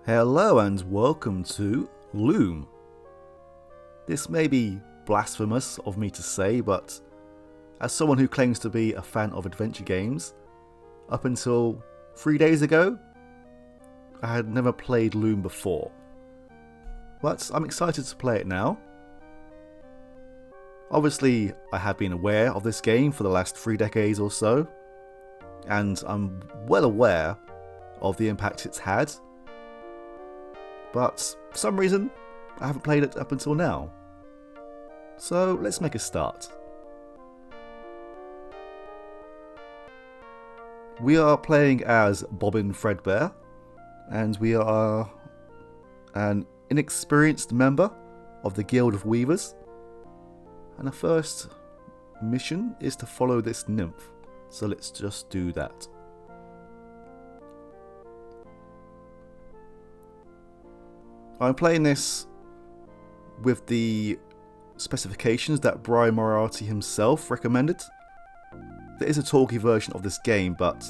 Hello and welcome to Loom. This may be blasphemous of me to say, but as someone who claims to be a fan of adventure games, up until 3 days ago, I had never played Loom before. But I'm excited to play it now. Obviously, I have been aware of this game for the last 3 decades or so, and I'm well aware of the impact it's had. But for some reason, I haven't played it up until now. So let's make a start. We are playing as Bobbin Fredbear, and we are an inexperienced member of the Guild of Weavers. And our first mission is to follow this nymph. So let's just do that. I'm playing this with the specifications that Brian Moriarty himself recommended. There is a talkie version of this game, but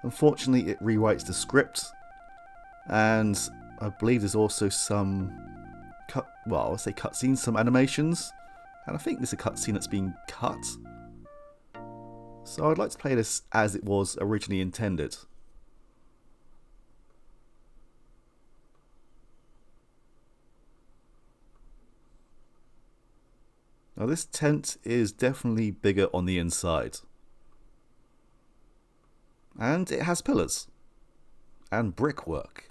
unfortunately it rewrites the script, and I believe there's also some cutscenes, some animations, and I think there's a cutscene that's been cut. So I'd like to play this as it was originally intended. Now this tent is definitely bigger on the inside. And it has pillars. And brickwork.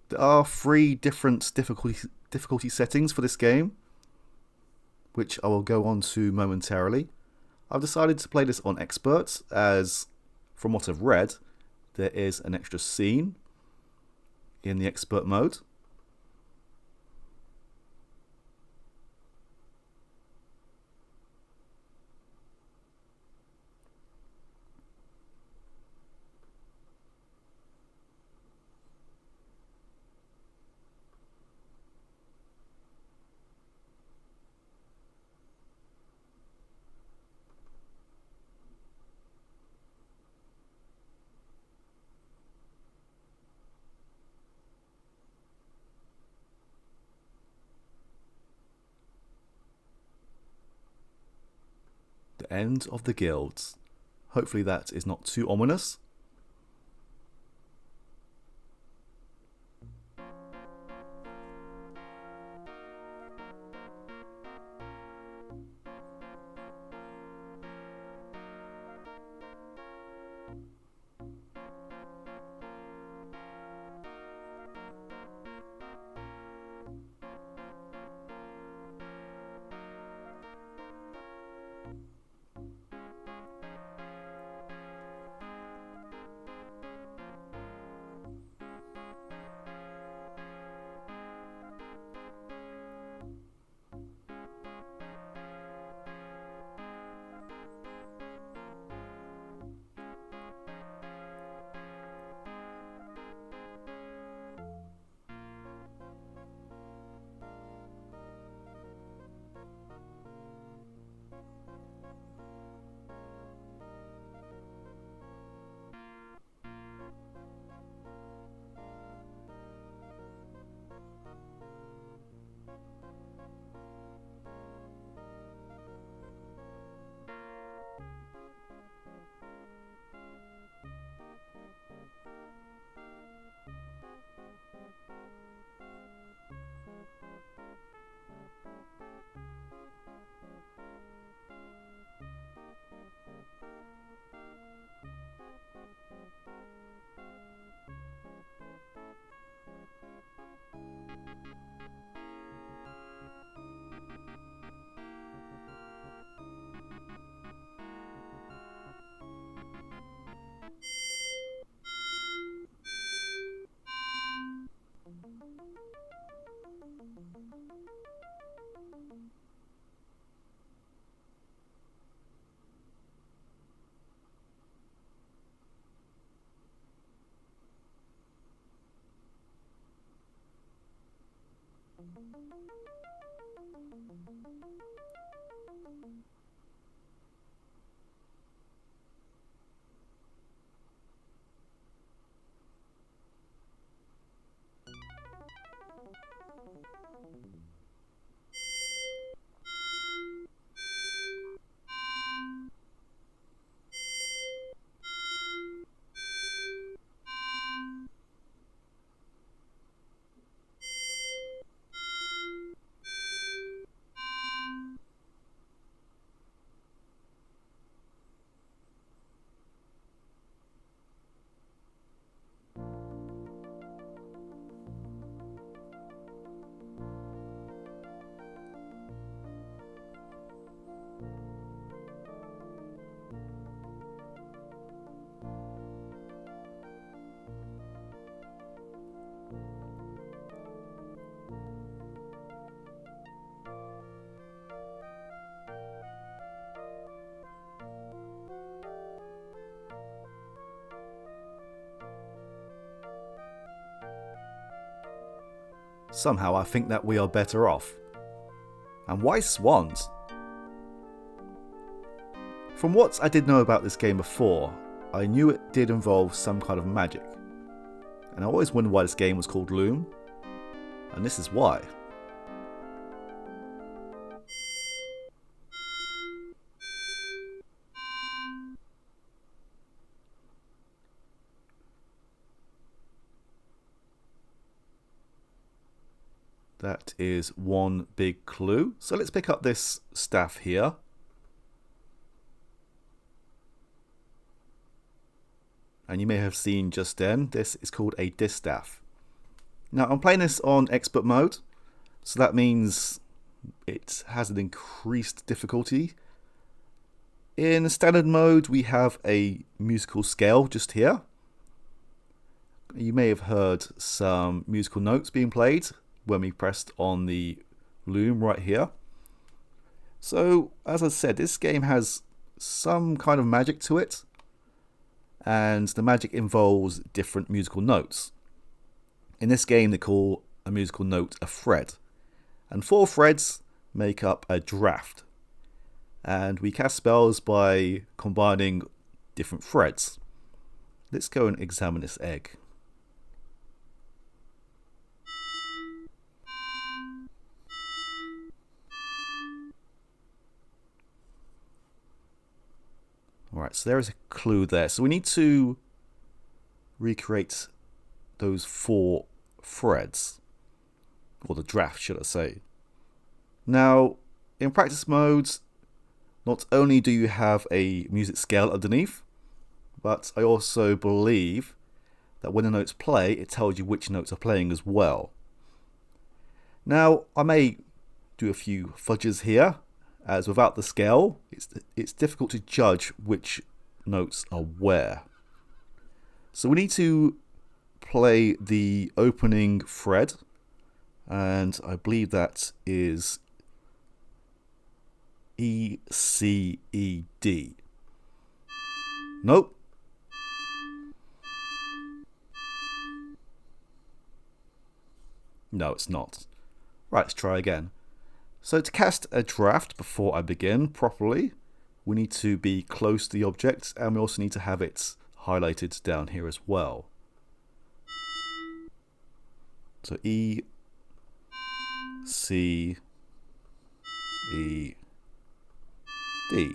There are 3 different difficulty settings for this game, which I will go on to momentarily. I've decided to play this on Expert, as from what I've read, there is an extra scene in the Expert mode. The end of the guilds. Hopefully that is not too ominous. Somehow I think that we are better off. And why swans? From what I did know about this game before, I knew it did involve some kind of magic. And I always wondered why this game was called Loom. And this is why. That is one big clue. So let's pick up this staff here. And you may have seen just then, this is called a distaff. Now I'm playing this on expert mode, so that means it has an increased difficulty. In standard mode we have a musical scale just here. You may have heard some musical notes being played when we pressed on the loom right here. So as I said, this game has some kind of magic to it, and the magic involves different musical notes. In this game they call a musical note a fret, and 4 frets make up a draft, and we cast spells by combining different frets. Let's go and examine this egg. Alright, so there is a clue there. So we need to recreate those 4 frets, or the draft should I say. Now, in practice modes, not only do you have a music scale underneath, but I also believe that when the notes play, it tells you which notes are playing as well. Now, I may do a few fudges here, as without the scale, it's difficult to judge which notes are where. So we need to play the opening fret, and I believe that is E, C, E, D. Nope. No, it's not. Right, let's try again. So to cast a draft before I begin properly, we need to be close to the object, and we also need to have it highlighted down here as well. So E, C, E, D.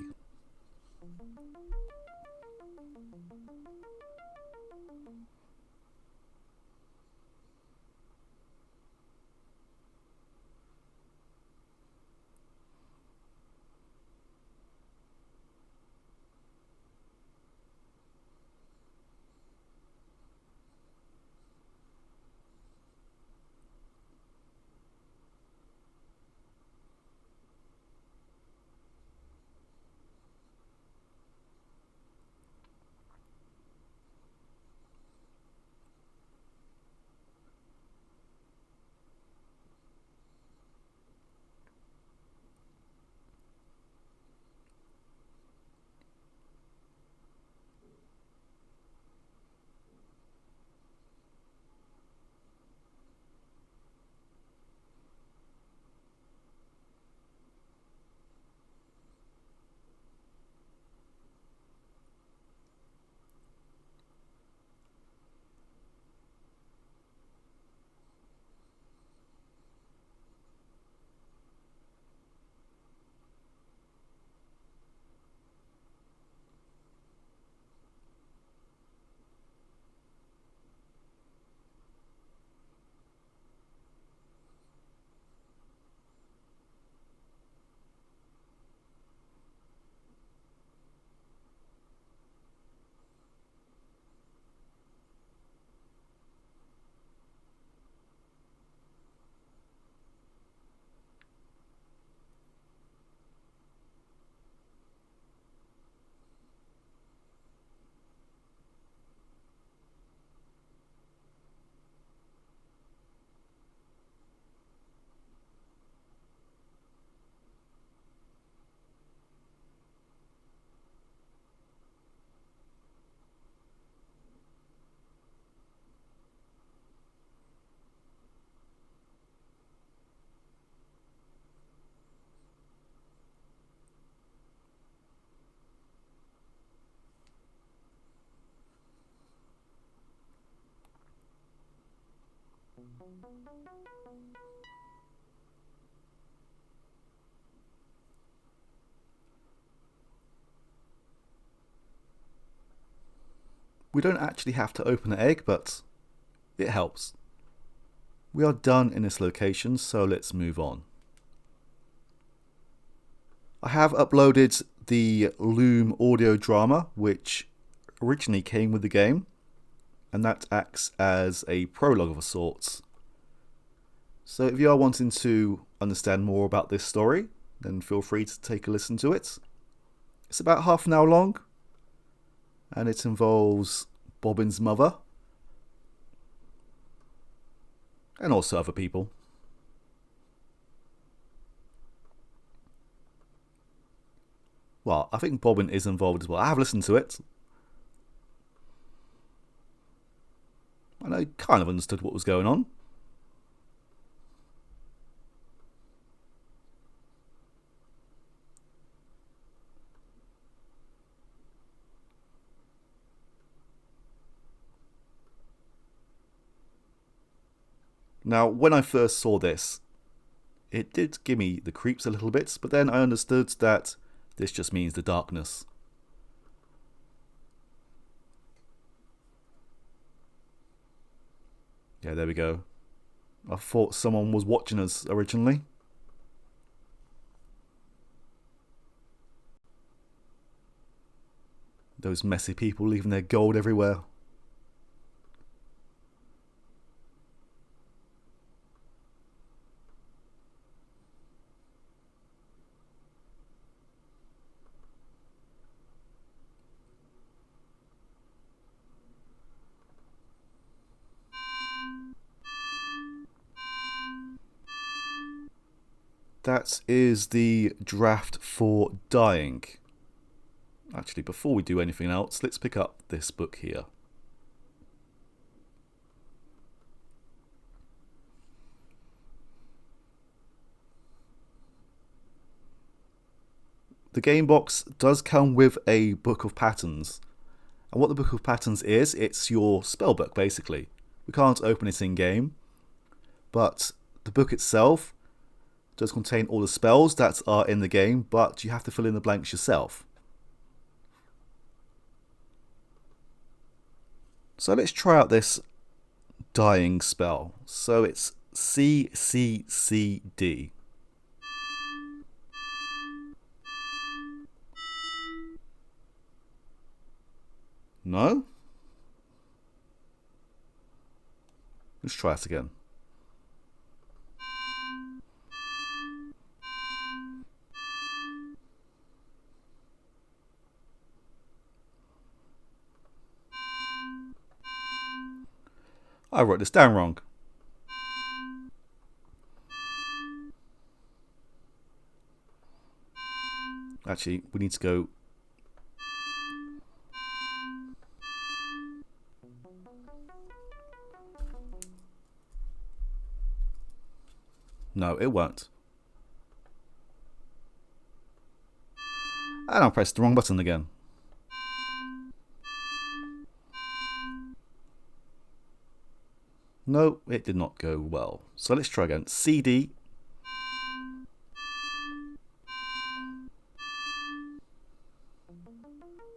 We don't actually have to open the egg, but it helps. We are done in this location, so let's move on. I have uploaded the Loom audio drama, which originally came with the game, and that acts as a prologue of sorts. So if you are wanting to understand more about this story, then feel free to take a listen to it. It's about half an hour long, and it involves Bobbin's mother, and also other people. Well, I think Bobbin is involved as well. I have listened to it, and I kind of understood what was going on. Now, when I first saw this, it did give me the creeps a little bit, but then I understood that this just means the darkness. Yeah, there we go. I thought someone was watching us originally. Those messy people leaving their gold everywhere. That is the draft for Dying. Actually, before we do anything else, let's pick up this book here. The game box does come with a book of patterns. And what the book of patterns is, it's your spell book basically. We can't open it in game, but the book itself does contain all the spells that are in the game, but you have to fill in the blanks yourself. So let's try out this dying spell. So it's CCCD. No? Let's try it again. I wrote this down wrong. Actually, we need to go. No, it won't. And I pressed the wrong button again. No, it did not go well. So let's try again. CD.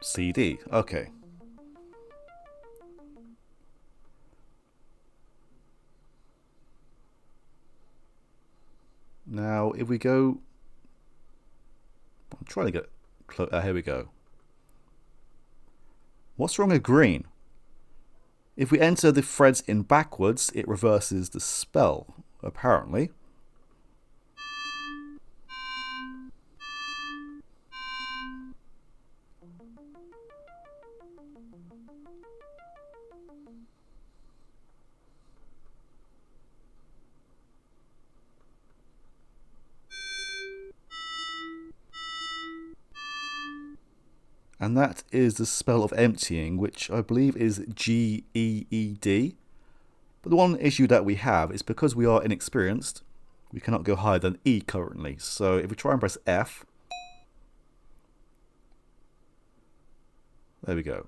CD. Okay. Now, if we go... I'm trying to get... here we go. What's wrong with green? If we enter the threads in backwards, it reverses the spell, apparently. And that is the spell of emptying, which I believe is GEED. But the one issue that we have is because we are inexperienced, we cannot go higher than E currently. So if we try and press F, there we go.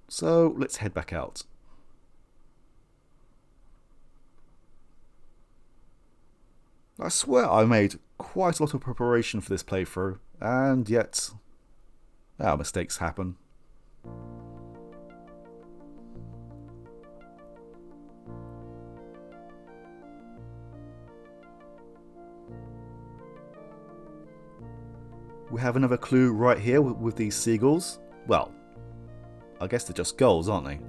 So let's head back out. I swear I made quite a lot of preparation for this playthrough, and yet our mistakes happen. We have another clue right here with these seagulls. Well, I guess they're just gulls, aren't they?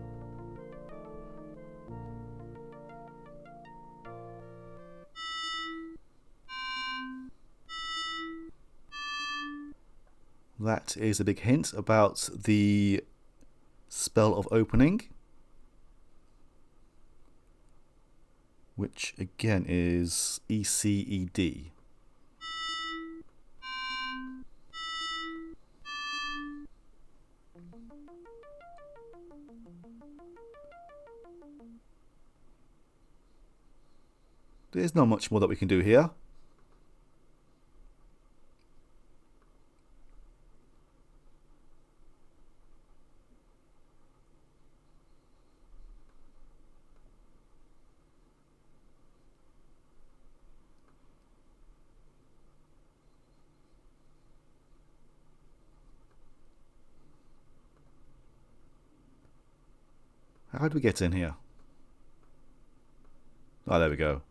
That is a big hint about the spell of opening, which again is ECED. There's not much more that we can do here. How did we get in here? Oh, there we go.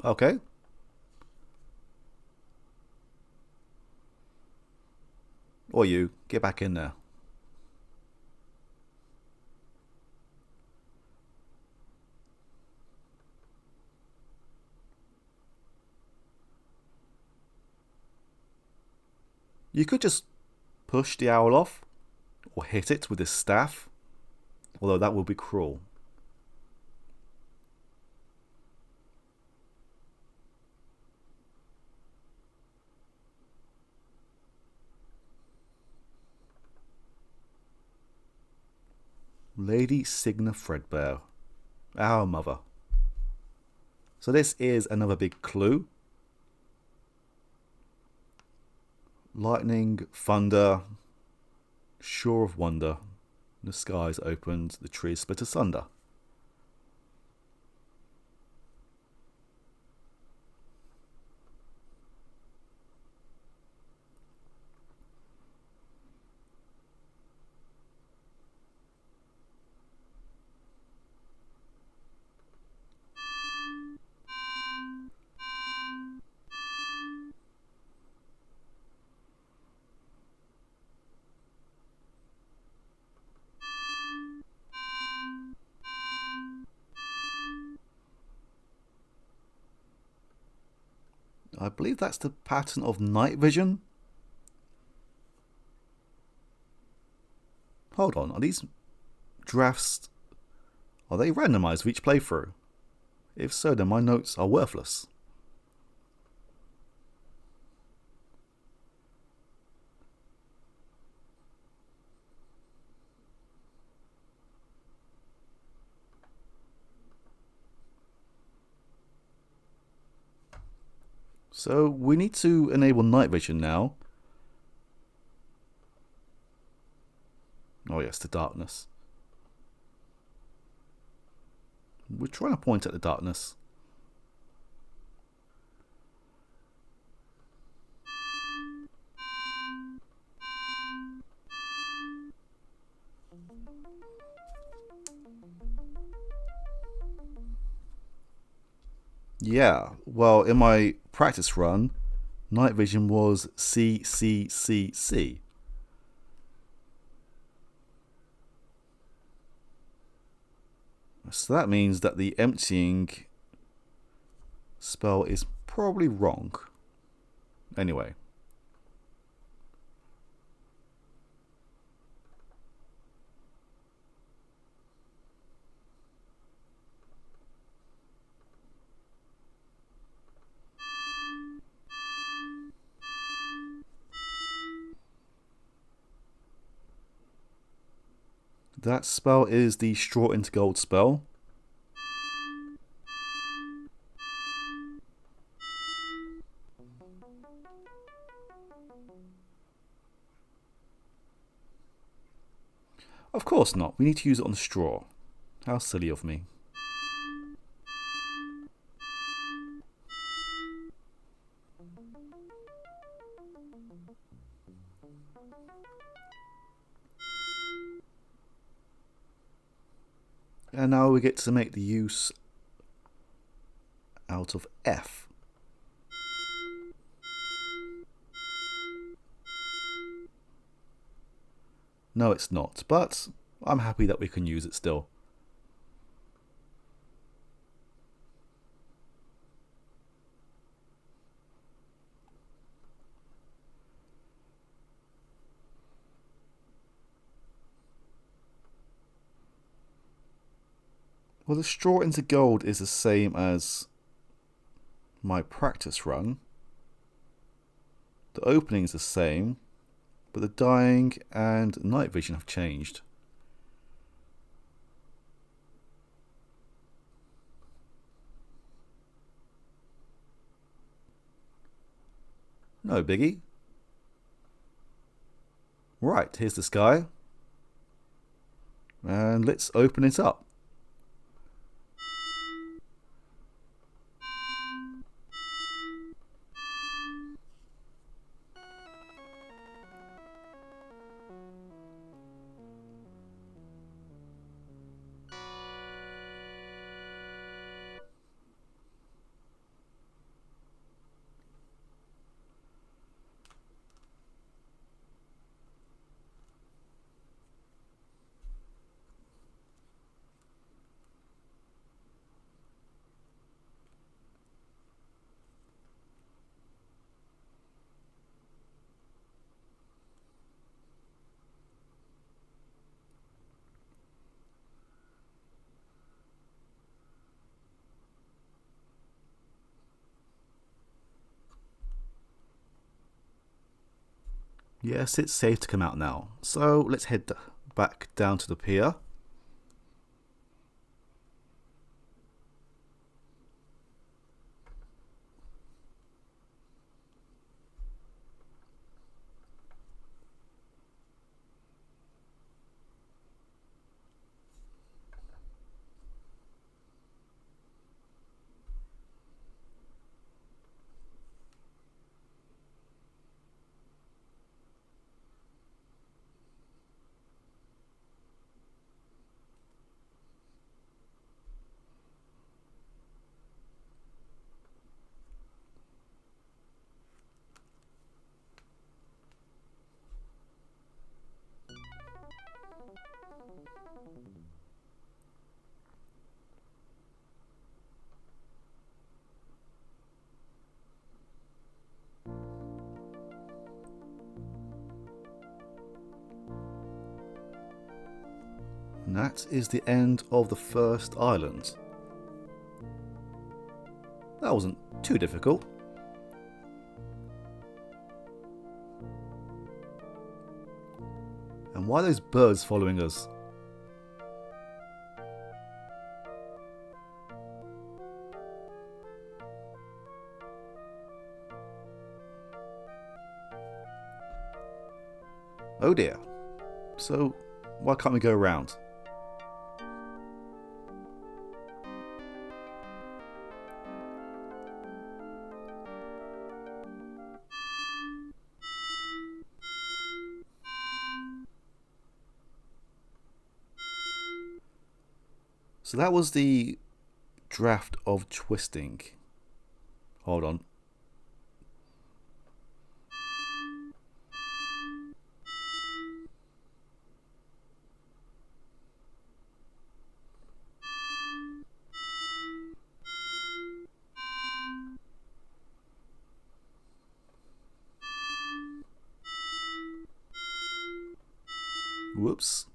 Okay. Or you, get back in there. You could just push the owl off, or hit it with this staff, although that would be cruel. Lady Signa Fredbear, our mother. So this is another big clue. Lightning, thunder, shore of wonder. The skies opened, the trees split asunder. I believe that's the pattern of night vision. Hold on, are these drafts, are they randomized for each playthrough? If so, then my notes are worthless. So we need to enable night vision now. Oh yes, the darkness. We're trying to point at the darkness. Yeah, well, in my practice run, night vision was CCCC. So that means that the emptying spell is probably wrong. Anyway. That spell is the Straw into Gold spell. Of course not. We need to use it on straw. How silly of me. And now we get to make the use out of F. No, it's not, but I'm happy that we can use it still. Well, the Straw into Gold is the same as my practice run. The opening is the same, but the dying and night vision have changed. No biggie. Right, here's the sky. And let's open it up. Yes, it's safe to come out now. So let's head back down to the pier. And that is the end of the first island. That wasn't too difficult. And why are those birds following us? Oh dear. So, why can't we go around? So that was the draft of twisting. Hold on. Whoops.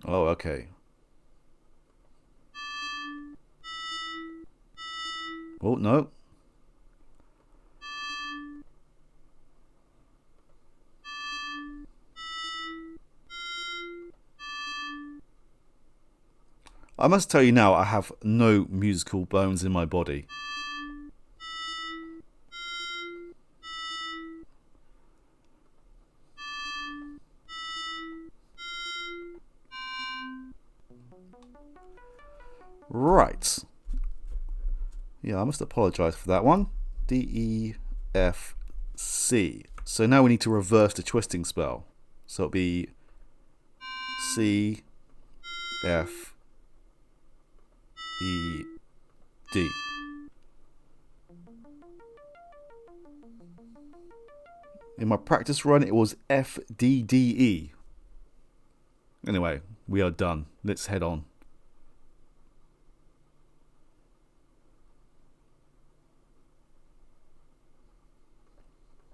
Oh, okay. Oh, no. I must tell you now, I have no musical bones in my body. Right. Yeah, I must apologise for that one. D, E, F, C. So now we need to reverse the twisting spell. So it'll be C, F, E, D. In my practice run, it was F, D, D, E. Anyway, we are done. Let's head on.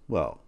Well,